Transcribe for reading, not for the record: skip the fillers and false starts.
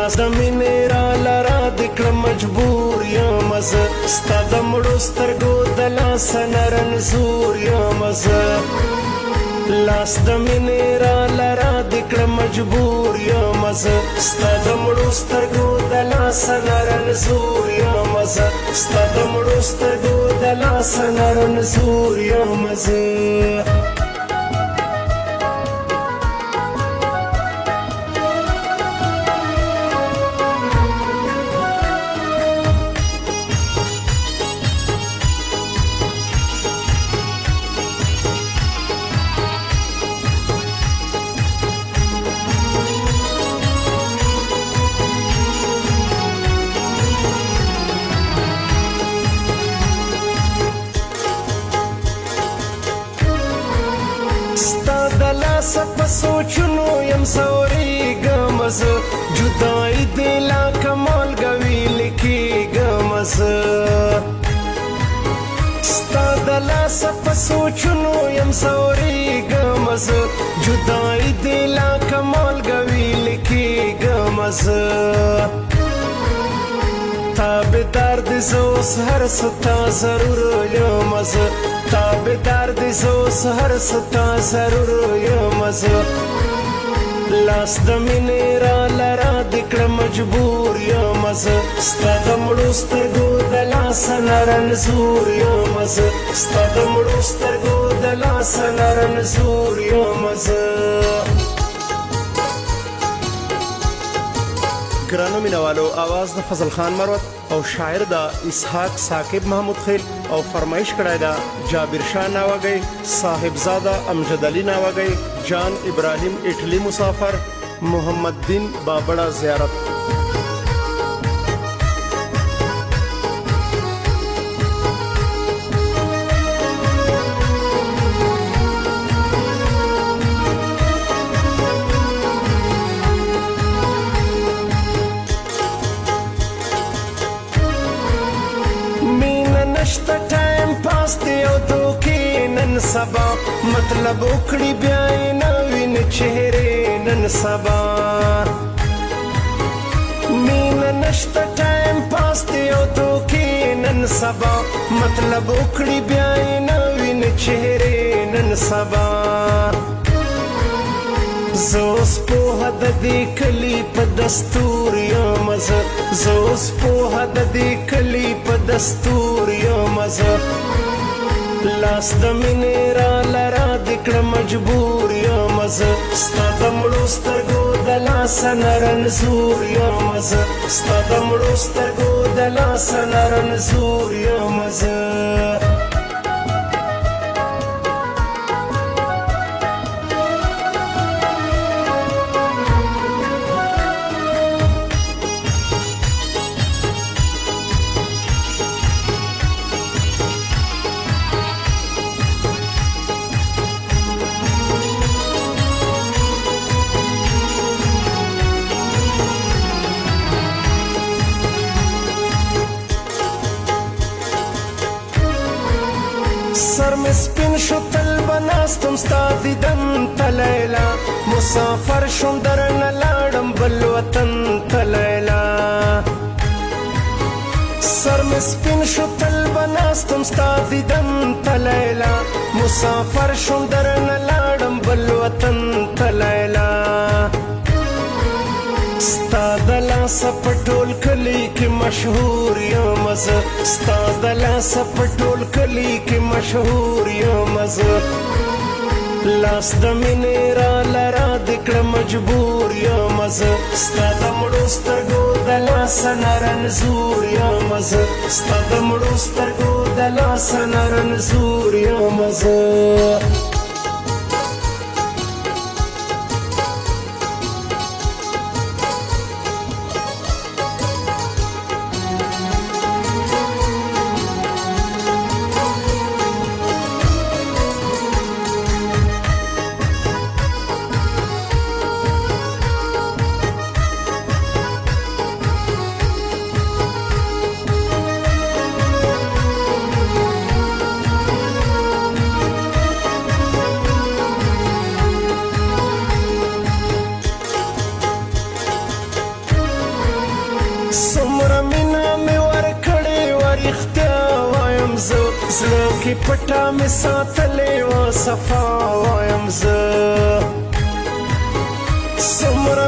لاس د مینې را لرا د کړه مجبور یم زه ستا د مړو سترګو د لاسه نه رنځور یم زه لاس د مینې را لرا د کړه مجبور یم زه ستا د مړو سترګو د لاسه نه رنځور یم زه ستا د مړو سترګو د لاسه نه رنځور یم زه په سوچونو یم سوریږم زه جدایي دې لا کمال ګوي لیکېږم زه ستا د لاسه په سوچونو یم سوریږم زه جدایي دې لا کمال ګوي لیکېږم زه تابعدار دې زه اوس هر څه تا ضرور یم زه تابعدار دې زه اوس هر څه تا ضرور یم زه لاس د مینې را لرا د کړه مجبور یم زه ستا د مړو سترګو د لاسه نه رنځور یم زه ستا د مړو سترګو د لاسه نه رنځور یم زه ګرانو مینوالو آواز د فضل خان مروت او شاعر د اسحاق ثاقب محمود خیل او فرمایش کړی دا جابر شاه ناوګی صاحبزاده امجد علي ناوګی جان ابراهیم اټلی مسافر محمد دین بابړه زیارت نشته ټایم پاس دی او دوکې نن سبا مطلب وکړي بیا یې نه وینې چهرې نن سبا مینه نشته ټایم پاس دی او دوکې نن سبا مطلب وکړي بیا یې نه وینې چهرې نن سبا زه اوس پوهه د دې کلي په دستور یم زه اوس پوهه د دې کلي په دستور یم زه لاس د مینې را لرا د کړه مجبور یم زه ستا د مړو سترګو د لاسه نه رنځور یم زه ستا د مړو سترګو د لاسه نه رنځور یم زه سر می سپین شو تل بناستم ستا دیدن ته لیلا مسافر شوم درنه لاړم بل وطن ته لیلا سر می سپین شو تل بناستم ستا دیدن ته لیلا مسافر شوم درنه لاړم بل وطن ته لیلا ستا د لاسه په ټول کلي کې مشهور یم زه ستا د لاسه په ټول کلي کې مشهور یم زه لاس د مینې را لرا د کړه مجبور یم زه ستا د مړو سترګو د لاسه نه رنځور یم زه ستا د مړو سترګو د لاسه نه رنځور یم زه رښتیا وایم زه زړه کې پټه مې ساتلې وه صفا وایم زه څومره